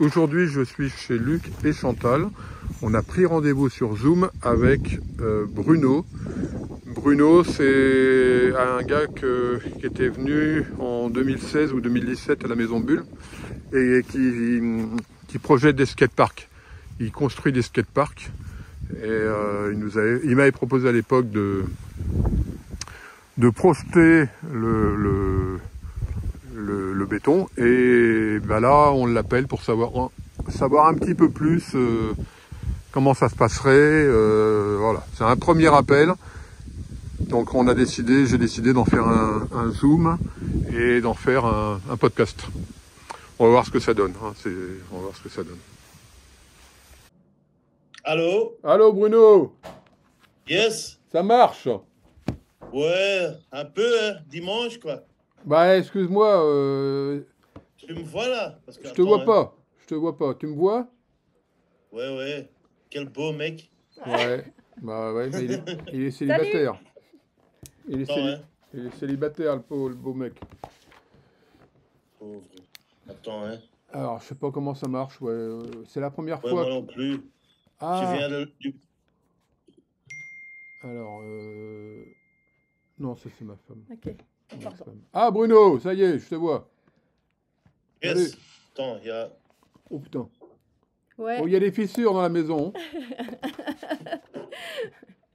Aujourd'hui, je suis chez Luc et Chantal. On a pris rendez-vous sur Zoom avec Bruno. Bruno, c'est un gars qui était venu en 2016 ou 2017 à la Maison Bulle et qui projette des skateparks. Il construit des skateparks et il m'avait proposé à l'époque de projeter le béton, et ben là on l'appelle pour savoir un petit peu plus comment ça se passerait. Voilà, c'est un premier appel, donc j'ai décidé d'en faire un zoom et d'en faire un podcast. On va voir ce que ça donne, hein. On va voir ce que ça donne. Allô? Allô Bruno? Yes? Ça marche? Ouais, un peu, hein, dimanche, quoi. Bah excuse-moi, Tu me vois là? Parce que, je te vois pas. Je te vois pas. Tu me vois? Ouais, ouais. Quel beau mec. Ouais. Bah ouais, mais il est célibataire. Il est célibataire, le beau mec. Pauvre. Attends, hein. Alors, je sais pas comment ça marche. Ouais, c'est la première Ouais, fois. moi non plus. Ah. Je viens du... Alors, non, ça c'est ma femme. Ok. Ah Bruno, ça y est, je te vois. Yes. Allez. Attends, il y a... Oh putain. Ouais. Oh, il y a des fissures dans la maison.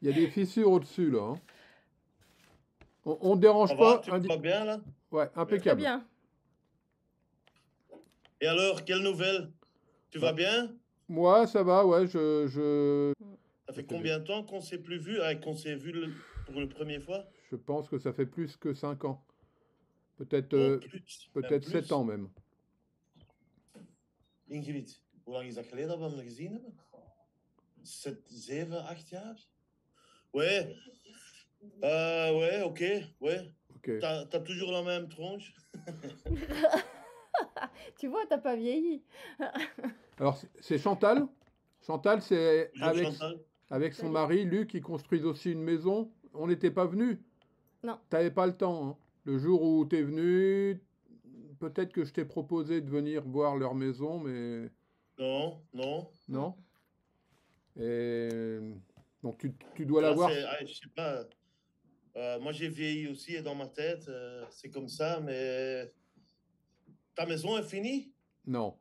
Il y a des fissures au-dessus là. Hein. On ne dérange pas. Tu vas bien là? Ouais, impeccable. Très bien. Et alors, quelle nouvelle? Tu vas bien? Moi, ça va, ouais. Ça fait combien de temps qu'on s'est plus vu, qu'on s'est vu pour la première fois? Je pense que ça fait plus que 5 ans. Peut-être plus. 7 ans même. Ingrid, hoe lang is dat geleden dat we hem gezien hebben? 7, 8 jaar? Ouais. Ouais, ok, ouais. Okay. T'as toujours la même tronche? Tu vois, t'as pas vieilli. Alors, c'est Chantal. Chantal, c'est avec son Salut. mari, Luc, qui construisent aussi une maison. On n'était pas venus. Non. T'avais pas le temps. Hein. Le jour où t'es venu, peut-être que je t'ai proposé de venir voir leur maison, mais... Non. Non. Et donc, tu dois la voir. Je sais pas. Moi, j'ai vieilli aussi dans ma tête. C'est comme ça, mais... Ta maison est finie? Non,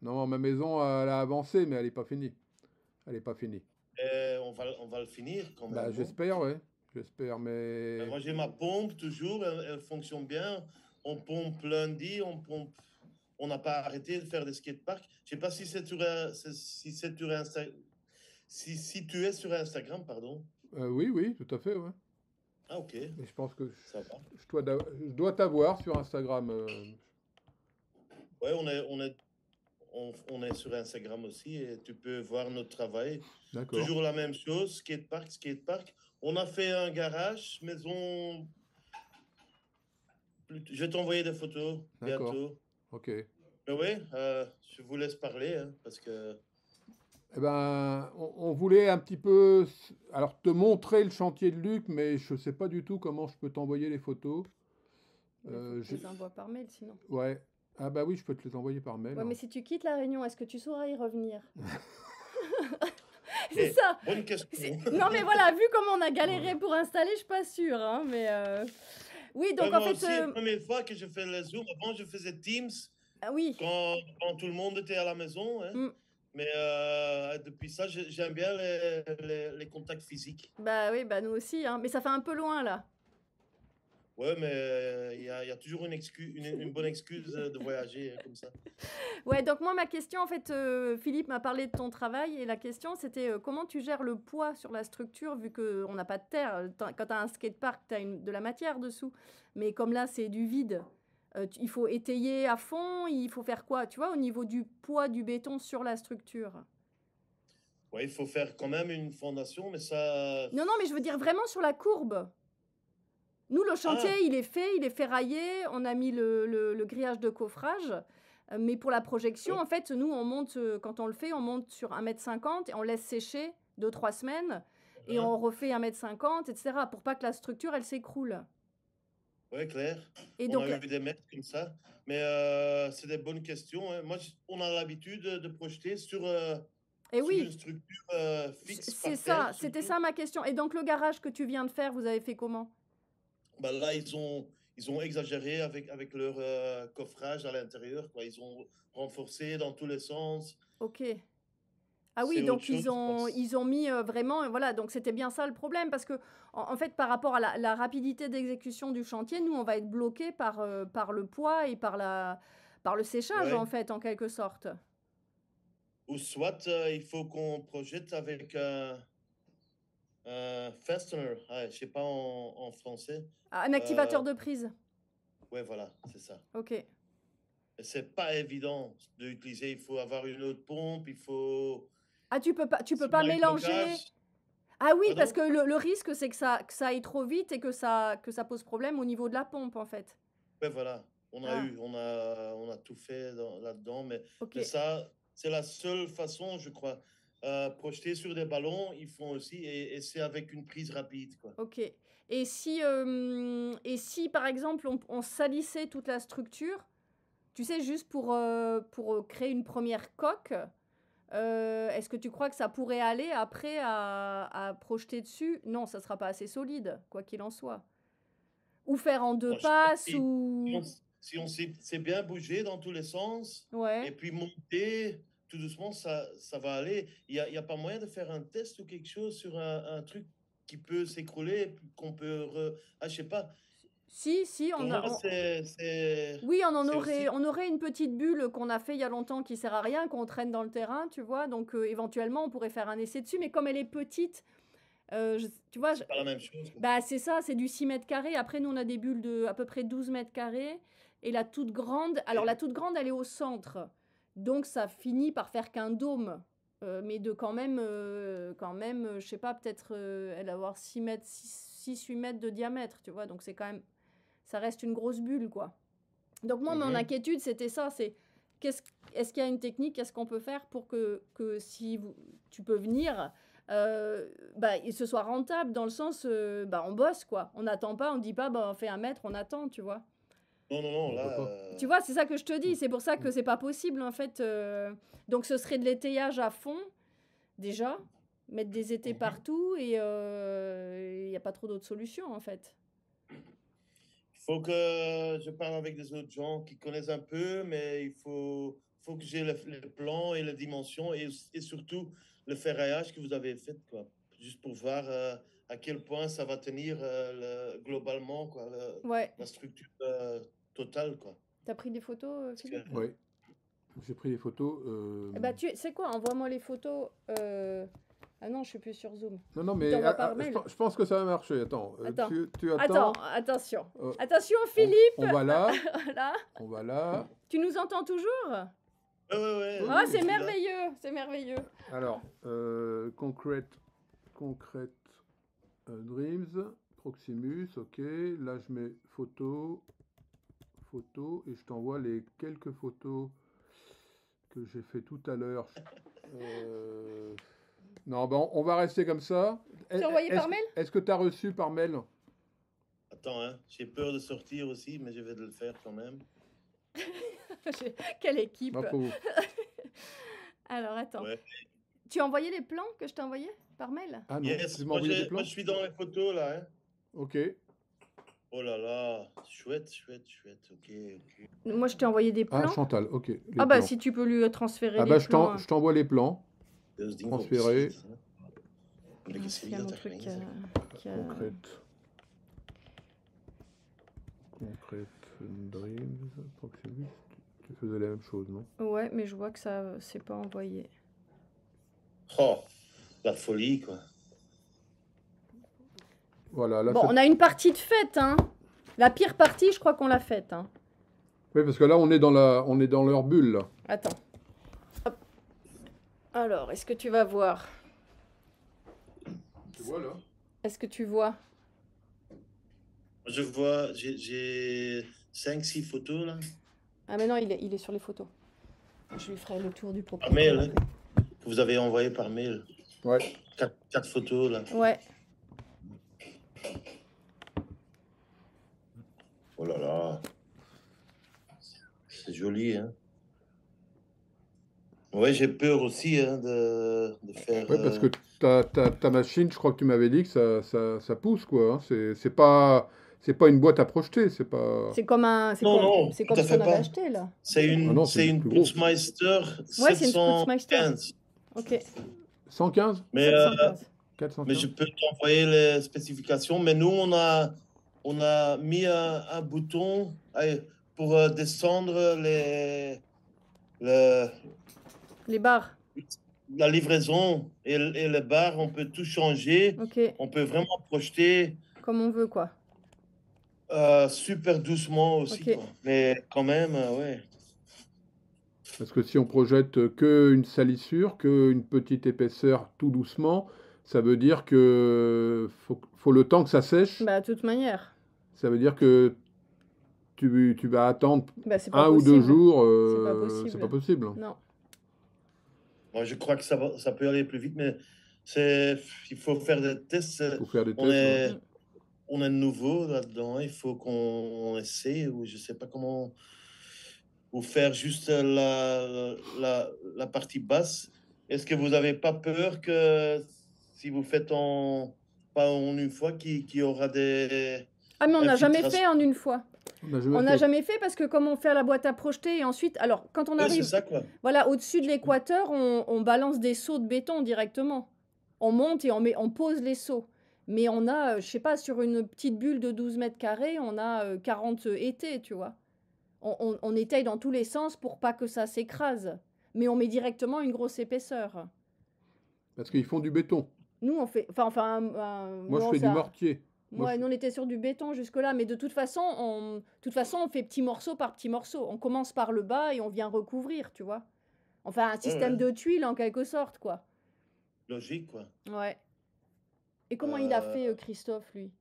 ma maison, elle a avancé, mais elle n'est pas finie. On va le finir quand même. Bah, j'espère, ouais. J'espère, mais... Moi, j'ai ma pompe toujours, elle fonctionne bien. On pompe lundi, on n'a pas arrêté de faire des skateparks. Je sais pas si tu es sur Instagram, pardon. Oui, tout à fait, ouais. Ah, ok. Et je pense que ça va. je dois t'avoir sur Instagram. Ouais, on est sur Instagram aussi et tu peux voir notre travail. D'accord. Toujours la même chose, skatepark. On a fait un garage, maison. Je vais t'envoyer des photos bientôt. Ok. Mais oui, je vous laisse parler hein, parce que... Eh ben, on voulait un petit peu, alors te montrer le chantier de Luc, mais je ne sais pas du tout comment je peux t'envoyer les photos. Je les envoie par mail sinon. Ouais. Ah bah oui, je peux te les envoyer par mail. Ouais, hein. mais si tu quittes la Réunion, est-ce que tu sauras y revenir? C'est ça. Bonne question. Non mais voilà, vu comment on a galéré pour installer, je suis pas sûre. Hein, mais oui, donc en fait. C'est la première fois que je fais le Zoom. Avant, je faisais Teams. Ah oui. Quand tout le monde était à la maison. Hein. Mais depuis ça, j'aime bien les contacts physiques. Bah oui, bah nous aussi. Hein. Mais ça fait un peu loin là. Ouais, mais il y a toujours une bonne excuse de voyager comme ça. Ouais, donc moi, ma question, en fait, Philippe m'a parlé de ton travail et la question, c'était comment tu gères le poids sur la structure vu qu'on n'a pas de terre. Quand tu as un skatepark, tu as de la matière dessous. Mais comme là, c'est du vide, il faut étayer à fond, il faut faire quoi, tu vois, au niveau du poids du béton sur la structure? Ouais, il faut faire quand même une fondation, mais ça... Non, mais je veux dire vraiment sur la courbe. Nous, le chantier, il est ferraillé, on a mis le grillage de coffrage, mais pour la projection, en fait, nous, on monte, quand on le fait, on monte sur 1,50 m et on laisse sécher 2-3 semaines, et on refait 1,50 m, etc., pour pas que la structure, elle s'écroule. Ouais, clair. Et on donc, a eu des mètres comme ça. Mais c'est des bonnes questions. Hein. Moi, on a l'habitude de projeter sur, Et sur oui, une structure fixe c'est par ça, terre, c'était surtout. ça ma question. Et donc le garage que tu viens de faire, vous avez fait comment? Bah, là, ils ont exagéré avec leur coffrage à l'intérieur, quoi. Ils ont renforcé dans tous les sens. Ok. Ah C'est oui, autre donc chose. Quoi. ils ont mis vraiment, voilà, donc c'était bien ça le problème, parce que en fait, par rapport à la rapidité d'exécution du chantier, nous, on va être bloqué par le poids et par le séchage, en Ouais. fait, en quelque sorte. Ou soit, il faut qu'on projette avec un fastener. Ah, je sais pas en français. Ah, un activateur de prise. Ouais, voilà, c'est ça. Ok. Et c'est pas évident d'utiliser. Il faut avoir une autre pompe. Il faut. Ah, tu peux Si on pas a un mélanger. blocage. Ah oui, parce Pardon? que le risque, c'est que ça aille trop vite et que ça pose problème au niveau de la pompe, en fait. Ouais, voilà. Ah, On a tout fait là-dedans. ok. Mais ça, c'est la seule façon, je crois. Projeter sur des ballons, ils font aussi. Et c'est avec une prise rapide, quoi. Ok. Et si par exemple, on salissait toute la structure, tu sais, juste pour créer une première coque, est-ce que tu crois que ça pourrait aller après à projeter dessus? Non, ça sera pas assez solide, quoi qu'il en soit. Ou faire en deux Alors, je sais pas passes, si ou... on, si on s'est bien bougé dans tous les sens et Ouais. puis monter tout doucement, ça va aller. Il y a pas moyen de faire un test ou quelque chose sur un truc qui peut s'écrouler, qu'on peut... Ah, je sais pas. Si, Pour moi, oui, c'est aussi... on aurait une petite bulle qu'on a fait il y a longtemps qui sert à rien, qu'on traîne dans le terrain, tu vois. Donc éventuellement, on pourrait faire un essai dessus, mais comme elle est petite, tu vois, C'est pas la même chose. Quoi. bah c'est ça, c'est du 6 mètres carrés. Après, nous, on a des bulles de à peu près 12 mètres carrés. Et la toute grande, alors la Et- toute grande, elle est au centre. Donc ça finit par faire qu'un dôme. Mais de quand même, je sais pas, peut-être elle va avoir 6 mètres, 6-8 mètres de diamètre, tu vois. Donc c'est quand même, ça reste une grosse bulle, quoi. Donc moi, mon Mhm. inquiétude, c'était ça, c'est est-ce qu'il y a une technique, qu'est-ce qu'on peut faire pour que si tu peux venir, bah, il se soit rentable dans le sens, bah, on bosse, quoi. On n'attend pas, on dit pas, bah, on fait 1 mètre, on attend, tu vois. Non, On peut là... pas. Tu vois, c'est ça que je te dis, c'est pour ça que c'est pas possible, en fait. Donc ce serait de l'étayage à fond, déjà, mettre des étais Mhm. partout, et il n'y a pas trop d'autres solutions, en fait. Il faut que je parle avec des autres gens qui connaissent un peu, mais faut que j'ai les plans et les dimensions et surtout le ferraillage que vous avez fait, quoi. Juste pour voir à quel point ça va tenir globalement, quoi, Ouais. la structure totale, quoi. T'as pris des photos, Parce que, Philippe? Oui, j'ai pris des photos. Eh bah, c'est quoi? Envoie-moi les photos. Ah non, je suis plus sur Zoom. Non, non, Il mais t'envoie par mail. je pense que ça va marcher. Attends, Attends. tu Attends, attends. attention. Euh, Attention, on, Philippe! on va là, Voilà. on va là. Tu nous entends toujours? ouais, Oui, Ah, oui. c'est je suis là. merveilleux, c'est merveilleux. Alors, Concrete Dreams, Proximus, ok. Là, je mets photo, et je t'envoie les quelques photos que j'ai fait tout à l'heure. Non, bon, on va rester comme ça. Tu as envoyé par mail? Est-ce que tu as reçu par mail? Attends, hein, j'ai peur de sortir aussi, mais je vais le faire quand même. Quelle équipe! Bah, faut- Alors, attends. Ouais. Tu as envoyé les plans que je t'ai envoyés par mail? Ah non, Yes, tu m'as envoyé des plans? moi je suis dans les photos là. Hein. Ok. Oh là là, chouette, ok. Moi, je t'ai envoyé des Ah, plans. Chantal, ok. Les Ah bah, plans. si tu peux lui transférer Ah les bah, plans. je t'envoie les plans. Dat ding Transféré. Il Il y a mon truc qui a... Concrete Dreams, Proximus. Tu faisais la même chose, non? Ouais, mais je vois que ça c'est pas envoyé. Oh, la folie, quoi. Voilà, là, Bon, on a une partie de faite, hein. La pire partie, je crois qu'on l'a faite, hein. Oui, parce que là, on est dans leur bulle, là. Attends. Hop. Alors, est-ce que tu vas voir? Tu vois, là? Est-ce que tu vois? Je vois, j'ai 5-6 photos là. Ah mais non, il est sur les photos. Je lui ferai le tour du Par propriétaire. mail, hein, que vous avez envoyé par mail. Ouais. 4 photos là. Ouais. Oh là là. folie. Hein. Ouais, j'ai peur aussi hein, de faire. Ouais, parce que ta machine, je crois que tu m'avais dit que ça pousse, quoi. Hein. C'est pas une boîte à projeter, c'est pas... C'est comme un, Non, non, c'est tout comme à ce qu'on fait avait pas. acheté là. Ah non, C'est c'est une plus gros. Putzmeister Ouais, c'est une Putzmeister. 715. Ok, 115? Mais, 715. mais je 415? peux t'envoyer les spécifications. Mais nous, on a mis un bouton allez, pour descendre le- Les barres. la livraison et les barres. On peut tout changer. Ok, On peut vraiment projeter comme on veut quoi. super doucement aussi. Ok. Quoi. Mais quand même, ouais. Parce que si on projette qu'une salissure, qu'une petite épaisseur tout doucement, ça veut dire que faut le temps que ça sèche. Bah, de toute manière. Ça veut dire que tu vas attendre Bah, c'est pas 1 ou 2 possible. jours. C'est pas C'est possible. pas possible. Non. Moi, je crois que ça peut aller plus vite, mais il faut faire des tests. Il faut faire des On tests. Ouais. est, on est nouveau là-dedans. Il faut qu'on essaie, ou je sais pas comment, ou faire juste la partie basse. Est-ce que vous n'avez pas peur que si vous faites pas en une fois, qu'il y aura des Ah, mais on n'a jamais infiltrations? fait en une fois. On n'a jamais On n'a fait. jamais fait parce que comme on fait à la boîte à projeter et ensuite, alors quand on Oui, c'est arrive, ça, quoi. voilà, au-dessus de l'équateur, on balance des seaux de béton directement. On monte et on pose les seaux. Mais on a, je sais pas, sur une petite bulle de 12 mètres carrés, on a 40 étais, tu vois. On étaye dans tous les sens pour pas que ça s'écrase. Mais on met directement une grosse épaisseur. Parce qu'ils font du béton. Nous, on fait, enfin, Moi, je non, fais du ça- mortier. Moi, Ouais, je- nous on était sur du béton jusque-là, mais de toute façon, on fait petit morceau par petit morceau. On commence par le bas et on vient recouvrir, tu vois. Enfin, un système ouais. de tuiles en quelque sorte, quoi. Logique, quoi. Ouais. Et comment il a Euh, fait, Christophe, lui?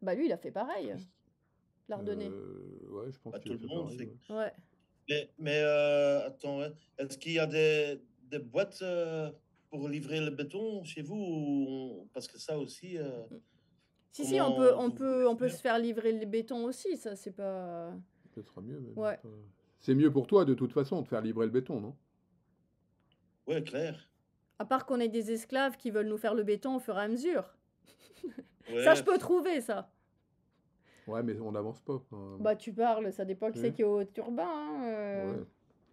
Bah lui, il a fait pareil. L'Ardennais. Ouais, je pense Pas qu'il a tout le fait monde pareil. fait. Ouais. Ouais. Mais attends, hein. Est-ce qu'il y a des boîtes pour livrer le béton chez vous parce que ça aussi, Si, si, on peut, comment on vous peut, voulez on peut faire? se faire livrer le béton aussi, ça, c'est pas... Ce sera mieux même. Ouais. C'est mieux pour toi de toute façon de faire livrer le béton, non? Ouais, clair. À part qu'on ait des esclaves qui veulent nous faire le béton au fur et à mesure. Ouais, Ça, je peux trouver, ça. Ouais, mais on n'avance pas. Bah, tu parles, ça dépend qui c'est Oui. qui est au turbin. Hein, Ouais.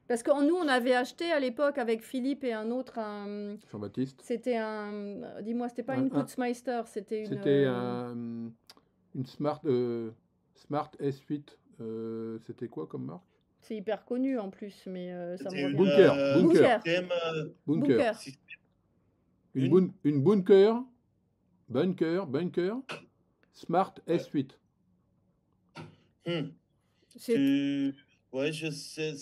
Parce que nous, on avait acheté à l'époque avec Philippe et un autre, Jean-Baptiste. c'était un... Dis-moi, c'était pas Un- une un- Putzmeister, c'était une... C'était une Smart S8. C'était quoi comme marque? C'est hyper connu en plus, mais ça me c'était revient. Bunker. Bunker. système, Bunker. Bunker. système- Une Bunker. Bunker. Smart S8. Hmm. C'est... Ouais, je sais.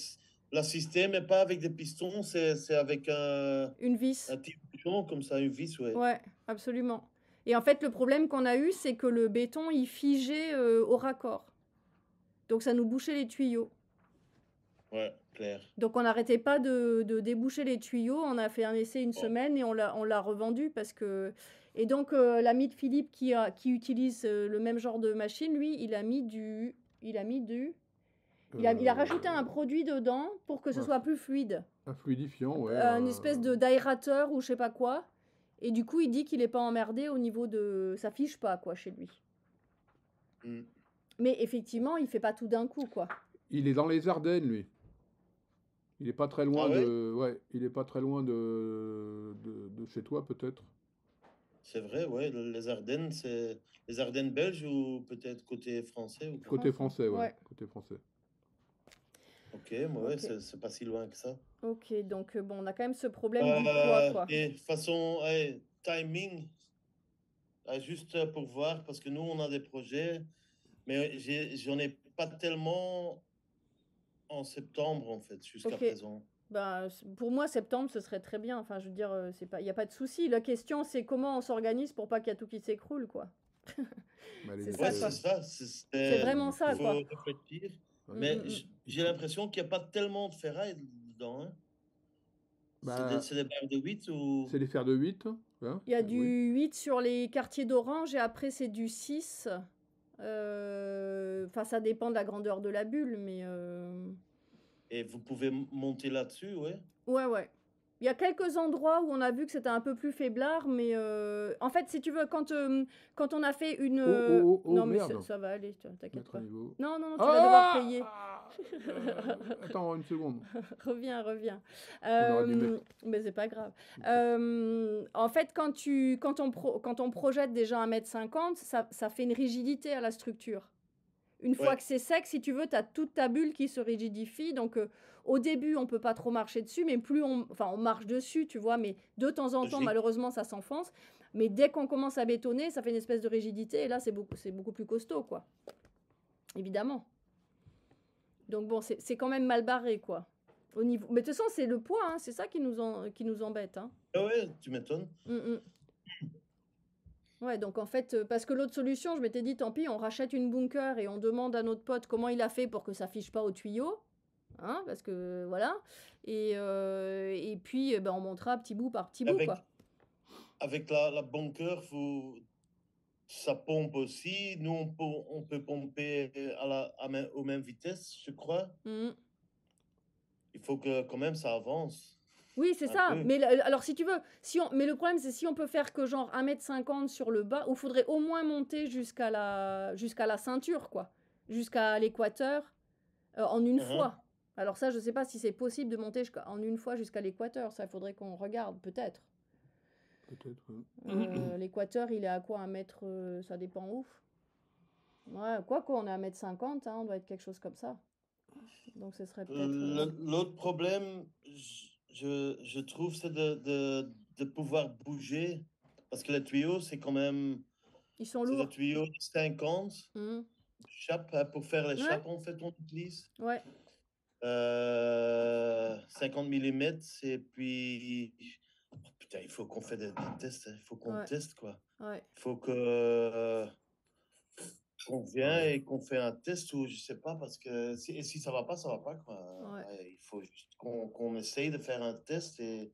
Le système n'est pas avec des pistons, c'est avec Une vis. un petit bouchon comme ça, une vis, ouais. Ouais, absolument. Et en fait, le problème qu'on a eu, c'est que le béton, il figeait au raccord. Donc ça nous bouchait les tuyaux. Ouais, clair. Donc on n'arrêtait pas de déboucher les tuyaux. On a fait un essai une Oh. semaine et on l'a revendu parce que... Et donc l'ami de Philippe qui utilise le même genre de machine, lui, il a rajouté un produit dedans pour que ce Ouais. soit plus fluide. Un fluidifiant, ouais. Une espèce d'aérateur ou je sais pas quoi. Et du coup, il dit qu'il n'est pas emmerdé au niveau de... Ça fiche pas, quoi, chez lui. Hmm. Mais effectivement, il fait pas tout d'un coup, quoi. Il est dans les Ardennes, lui. Il est pas très loin Ah ouais? Ouais, il est pas très loin de chez toi, peut-être. C'est vrai, ouais. Les Ardennes, c'est les Ardennes belges ou peut-être côté français ou quoi? Côté français, ouais. Ouais. Côté français. Ok, ouais, Ok. c'est pas si loin que ça. Ok, donc bon, on a quand même ce problème du poids, quoi. Et façon, timing, juste pour voir, parce que nous, on a des projets, mais j'en ai pas tellement en septembre, en fait, jusqu'à Ok. présent. Ben, pour moi, septembre, ce serait très bien. Enfin, je veux dire, il n'y a pas de souci. La question, c'est comment on s'organise pour pas qu'il y ait tout qui s'écroule, quoi. Mais les C'est Ouais, ça, quoi. c'est ça. C'est vraiment ça, Il quoi. faut réfléchir. Ouais. Mais Mm, mm. j'ai l'impression qu'il n'y a pas tellement de ferraille dedans. Hein. Bah, C'est des barres de 8 ou... c'est les fers de 8. Hein, Il y a oui. du 8 sur les quartiers d'Orange et après, c'est du 6. Enfin, ça dépend de la grandeur de la bulle, mais... Et vous pouvez monter là-dessus, ouais. Ouais. Il y a quelques endroits où on a vu que c'était un peu plus faiblard, mais en fait, si tu veux, quand on a fait une... non, mais merde. ça va aller, t'inquiète Mettre à pas. niveau. Non, tu vas devoir payer. Attends une seconde. Reviens. On aurait dû mettre. Mais c'est pas grave. En fait, quand on projette déjà 1,50 m, ça fait une rigidité à la structure. Une fois Ouais. que c'est sec, si tu veux, tu as toute ta bulle qui se rigidifie. Donc, au début, on peut pas trop marcher dessus, mais plus on marche dessus, tu vois, mais de temps en temps, Logique. malheureusement, ça s'enfonce. Mais dès qu'on commence à bétonner, ça fait une espèce de rigidité, et là, c'est beaucoup plus costaud, quoi. Évidemment. Donc bon, c'est quand même mal barré, quoi. Au niveau... Mais de toute façon, c'est le poids, hein, c'est ça qui nous embête. Hein. Ah ouais, tu m'étonnes. Ouais, donc en fait, parce que l'autre solution, je m'étais dit, tant pis, on rachète une bunker et on demande à notre pote comment il a fait pour que ça fiche pas au tuyau. Hein, parce que voilà. Et puis, on montera petit bout par petit bout, quoi. Avec la bunker, ça pompe aussi. Nous, on peut pomper aux mêmes vitesses, je crois. Il faut que quand même ça avance. Oui, c'est ça. Peu. Mais alors, si tu veux, mais le problème, c'est si on peut faire que genre 1,50 m sur le bas, il faudrait au moins monter jusqu'à la ceinture, quoi. Jusqu'à l'équateur en une fois. Alors ça, je sais pas si c'est possible de monter en une fois jusqu'à l'équateur. Ça, il faudrait qu'on regarde, peut-être. L'équateur, il est à quoi, 1 mètre ça dépend où. Ouais, quoi qu'on est à 1,50 m, hein, on doit être quelque chose comme ça. Donc ce serait peut-être... L'autre problème, je trouve, c'est de pouvoir bouger. Parce que les tuyaux, c'est quand même... Ils sont lourds. C'est des tuyaux de 50. Chape, pour faire les chapes, en fait, on utilise. Ouais. 50 mm, et puis... Oh, putain, il faut qu'on fasse des tests. Il faut qu'on teste, quoi. Ouais. Il faut qu'on vient et qu'on fait un test, ou je sais pas, parce que si ça va pas, quoi. Ouais. Il faut juste qu'on essaye de faire un test et...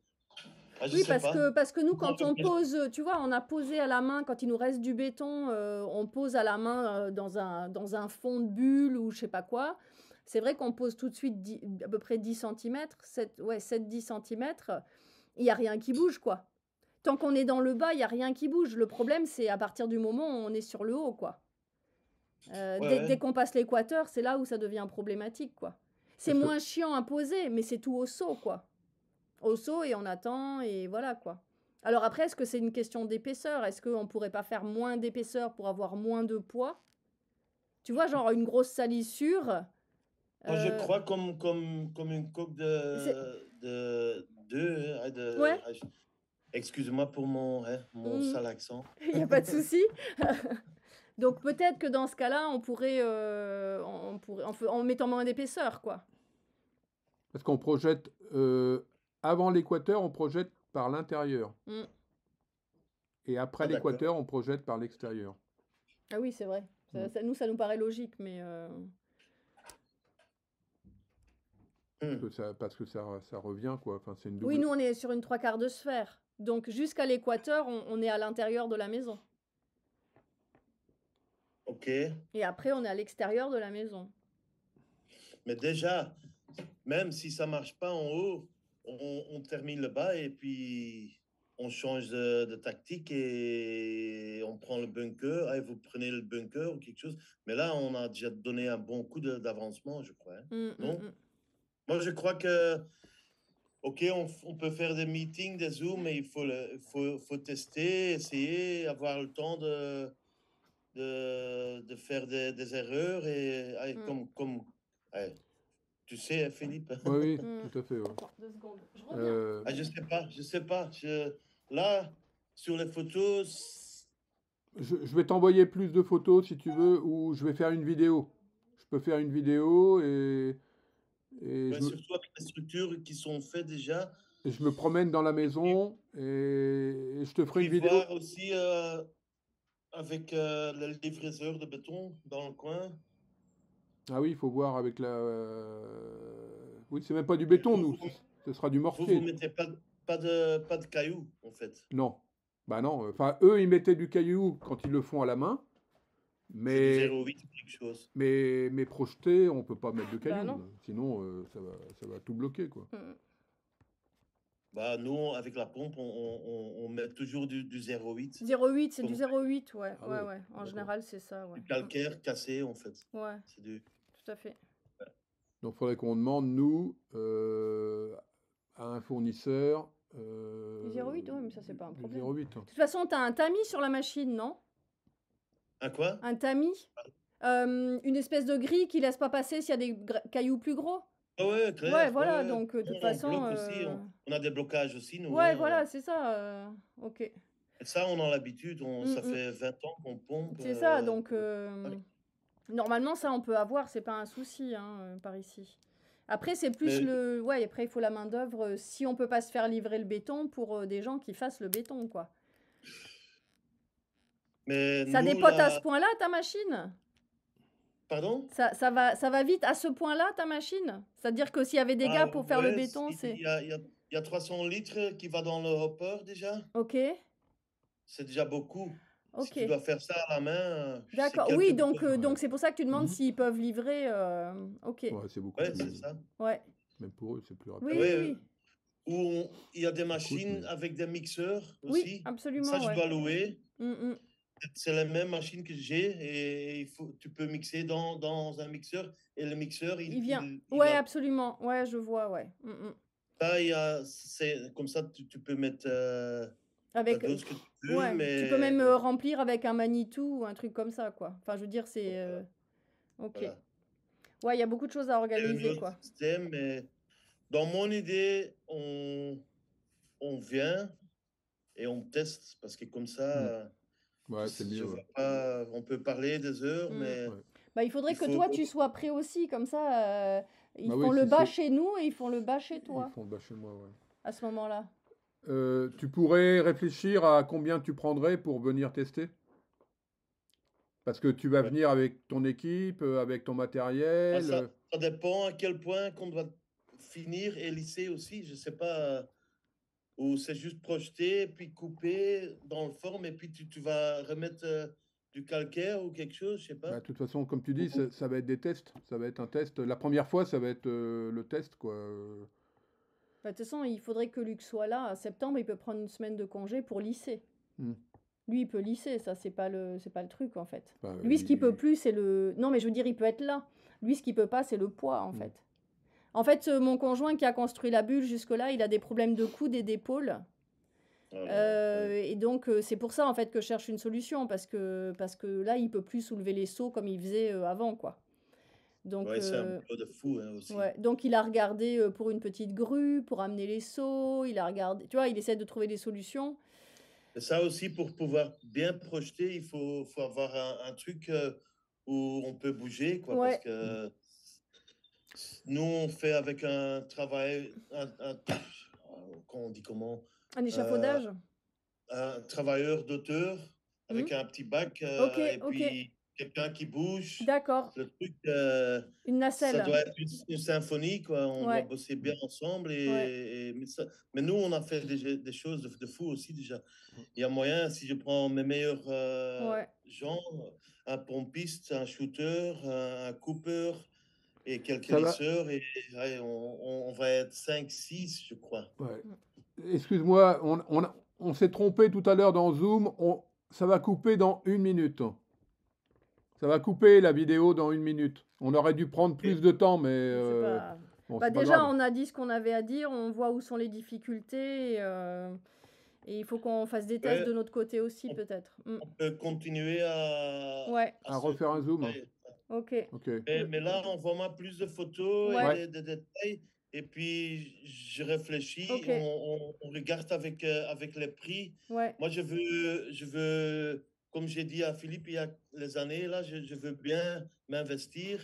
Oui, parce que nous, quand on pose, tu vois, on a posé à la main, quand il nous reste du béton, on pose à la main dans un fond de bulle ou je sais pas quoi. C'est vrai qu'on pose tout de suite à peu près 10 cm, 7-10 cm, il n'y a rien qui bouge, quoi. Tant qu'on est dans le bas, il n'y a rien qui bouge. Le problème, c'est à partir du moment où on est sur le haut, quoi. Dès qu'on passe l'équateur, c'est là où ça devient problématique, quoi. C'est moins chiant à poser, mais c'est tout au saut, quoi. Au saut et on attend et voilà, quoi. Alors après, est-ce que c'est une question d'épaisseur? Est-ce qu'on pourrait pas faire moins d'épaisseur pour avoir moins de poids? Tu vois, genre une grosse salissure. Moi, je crois comme une coque de ouais. Excuse-moi pour mon sale accent. Il n'y a pas de souci. Donc peut-être que dans ce cas-là, on pourrait en mettant moins d'épaisseur, quoi. Parce qu'on projette avant l'équateur, on projette par l'intérieur. Et après l'équateur, on projette par l'extérieur. Ah oui, c'est vrai. Ça nous paraît logique, mais... Parce que ça revient, quoi. Enfin, c'est une double... Oui, nous, on est sur une 3/4 de sphère. Donc, jusqu'à l'équateur, on est à l'intérieur de la maison. Ok. Et après, on est à l'extérieur de la maison. Mais déjà, même si ça marche pas en haut, on termine le bas et puis on change de tactique et on prend le bunker. Vous prenez le bunker ou quelque chose. Mais là, on a déjà donné un bon coup d'avancement, je crois. Non? Moi, je crois que, ok, on peut faire des meetings, des Zooms, mais il faut tester, essayer, avoir le temps de faire des erreurs et tu sais, Philippe. Oui, tout à fait. Ouais. 2 secondes. Je reviens. Je sais pas. Là, sur les photos... Je vais t'envoyer plus de photos si tu veux, ou je vais faire une vidéo. Je peux faire une vidéo et surtout avec les structures qui sont faites déjà. Et je me promène dans la maison et je te ferai une vidéo. Voir aussi avec le livraiseur de béton dans le coin. Ah oui, il faut voir avec la... Oui, c'est même pas du béton, nous. Ce sera du mortier. Vous mettez pas de cailloux, en fait. Non. Bah non. Enfin, eux, ils mettaient du caillou quand ils le font à la main. C'est du Mais, 0,8 quelque chose. mais projeté, on peut pas mettre de Bah cailloux. non. Sinon, ça va tout bloquer, quoi. Mm. Bah, nous, avec la pompe, on met toujours du 0,8 0,8, c'est du pour 0,8, ouais. Ah Ouais, ouais, ouais. En d'accord. général, c'est ça, ouais. du calcaire cassé, en fait. Ouais, C'est du... tout à fait. Donc, il faudrait qu'on demande, nous, à un fournisseur Du 0,8, ouais, mais ça, c'est pas un du problème. 0,8. De toute façon, tu as un tamis sur la machine, non? Un quoi? Un tamis? Une espèce de grille qui laisse pas passer s'il y a des cailloux plus gros? Ah ouais, clair. Ouais, voilà, ouais. donc de Non, toute on façon... bloque aussi. On a des blocages aussi, nous. Ouais, hein. voilà, c'est ça. Ok. Et ça, on a l'habitude. Ça Mm, fait 20 ans qu'on pompe. C'est ça, donc ouais. normalement, ça, on peut avoir, c'est pas un souci par ici. Après, c'est plus Mais- le... Ouais, après, il faut la main-d'œuvre si on peut pas se faire livrer le béton pour des gens qui fassent le béton, quoi. Mais Ça nous, dépote à là... ce point-là, ta machine? Pardon? Ça va vite à ce point-là, ta machine? C'est-à-dire que s'il y avait des gars pour faire le ouais, béton, il c'est... il y a 300 litres qui va dans le hopper déjà. Ok, C'est déjà beaucoup. Si ok. tu dois faire ça à la main, c'est D'accord, oui, quelques donc blocs. donc c'est pour ça que tu demandes Mhm. s'ils peuvent livrer... Ok, Ouais, c'est beaucoup Ouais, plus. c'est ça. ouais. Même pour eux, c'est plus rapide. Oui, Ouais, oui, Ou il y a des machines mais- avec des mixeurs oui. aussi. Oui, absolument, Ça, je ouais. dois louer. Mm. C'est la même machine que j'ai et tu peux mixer dans un mixeur et le mixeur, Il vient. il Ouais, va. absolument. Ouais, je vois, ouais. Ça, c'est comme ça, tu peux mettre la Avec... dose que tu veux, Ouais, tu peux mais même remplir avec un Manitou ou un truc comme ça, quoi. Enfin, je veux dire, c'est... Ok. voilà. Ouais, il y a beaucoup de choses à C'est un organiser, autre quoi. système, mais dans mon idée, on vient et on teste parce que comme ça, Ouais, c'est je mieux. vois Ouais. pas, on peut parler des heures, mais Ouais. Bah, il faudrait il que faut- toi, tu sois prêt aussi, comme ça, ils Bah font oui, le si bas c'est- chez nous et ils font le bas chez Ils toi, font le bas chez moi, ouais. à ce moment-là. Tu pourrais réfléchir à combien tu prendrais pour venir tester? Parce que tu vas Ouais. venir avec ton équipe, avec ton Ah, matériel. ça dépend à quel point qu'on doit finir et lisser aussi. Je sais pas, ou c'est juste projeter, puis couper dans le forme, et puis tu vas remettre du calcaire ou quelque chose, je sais Bah, pas. de toute façon, comme tu dis, ça va être des tests. Ça va être un test. La première fois, ça va être le test, quoi. Bah, de toute façon, il faudrait que Luc soit là. À septembre, il peut prendre une semaine de congé pour lisser. Hmm. Lui, il peut lisser, ça, c'est pas le truc, en fait. Bah, Lui, ce qu'il peut plus, c'est le... Non, mais je veux dire, il peut être là. Lui, ce qu'il peut pas, c'est le poids, en Mm. fait. En fait, mon conjoint qui a construit la bulle jusque-là, il a des problèmes de coude et d'épaule. Et donc, c'est pour ça, en fait, que je cherche une solution, parce que là, il peut plus soulever les seaux comme il faisait avant, quoi. Donc, Ouais, c'est un boulot de fou hein, aussi. ouais. Donc, il a regardé pour une petite grue, pour amener les seaux, il a regardé... Tu vois, il essaie de trouver des solutions. Et ça aussi, pour pouvoir bien projeter, il faut avoir un truc où on peut bouger, quoi, Ouais. parce que nous, on fait avec un travail, on dit comment, Un échafaudage. un travailleur d'auteur avec un petit bac Ok, et ok. puis quelqu'un qui bouge. D'accord. Le truc, Une nacelle. ça doit être une symphonie, quoi. On Ouais. doit bosser bien ensemble. Ouais. Mais nous, on a fait des choses de fou aussi déjà. Il y a moyen, si je prends mes meilleurs Ouais. gens, un pompiste, un shooter, un cooper et quelques Ça va. lisseurs, et ouais, on va être 5-6, je crois. Ouais. Excuse-moi, on s'est trompé tout à l'heure dans Zoom. Ça va couper dans 1 minute. Ça va couper la vidéo dans 1 minute. On aurait dû prendre plus de temps, mais C'est pas... bon, Bah, c'est pas déjà, grave. on a dit ce qu'on avait à dire, on voit où sont les difficultés, et il faut qu'on fasse des tests Ouais. de notre côté aussi, peut-être. On peut continuer Ouais, À refaire un zoom. Ouais. ok. Ok. Mais là, on voit moi plus de photos Ouais. et des détails. Et puis, je réfléchis, Ok. on regarde avec les prix. Ouais. Moi, je veux, comme j'ai dit à Philippe il y a les années, là, je veux bien m'investir,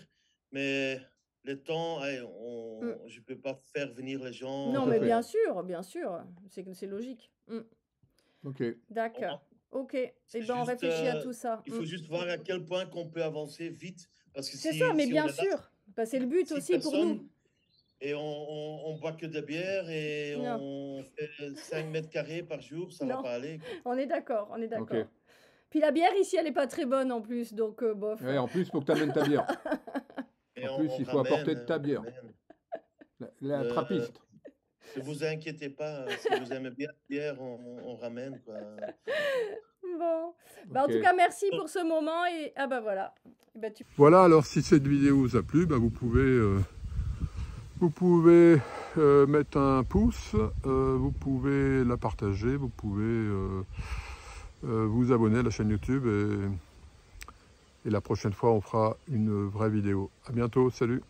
mais le temps, je ne peux pas faire venir les gens. Non, Tout à mais fait. bien sûr, c'est logique. Ok. D'accord. Ok. Et C'est ben, on juste, réfléchit à tout ça. Il faut juste voir à quel point qu'on peut avancer vite. Parce que C'est si, ça, mais si bien on est là, sûr. Bah, c'est le but si aussi pour personne, nous. et on boit que de bière et Non. on fait 5 mètres carrés par jour, ça va Non. pas aller. On est d'accord, on est d'accord. Ok. Puis la bière ici, elle est pas très bonne en plus, donc bof. Ouais, en plus, il faut que tu amènes ta bière. Et En plus, il faut apporter de ta bière. La Euh, trappiste. Ne vous inquiétez pas, si vous aimez bien la bière, on ramène, quoi. Bon. Bah, en Ok. tout cas, merci pour ce moment et ah bah voilà. Et bah, Voilà, alors si cette vidéo vous a plu, bah, vous pouvez mettre un pouce, vous pouvez la partager, vous pouvez vous abonner à la chaîne YouTube et la prochaine fois on fera une vraie vidéo. À bientôt, salut!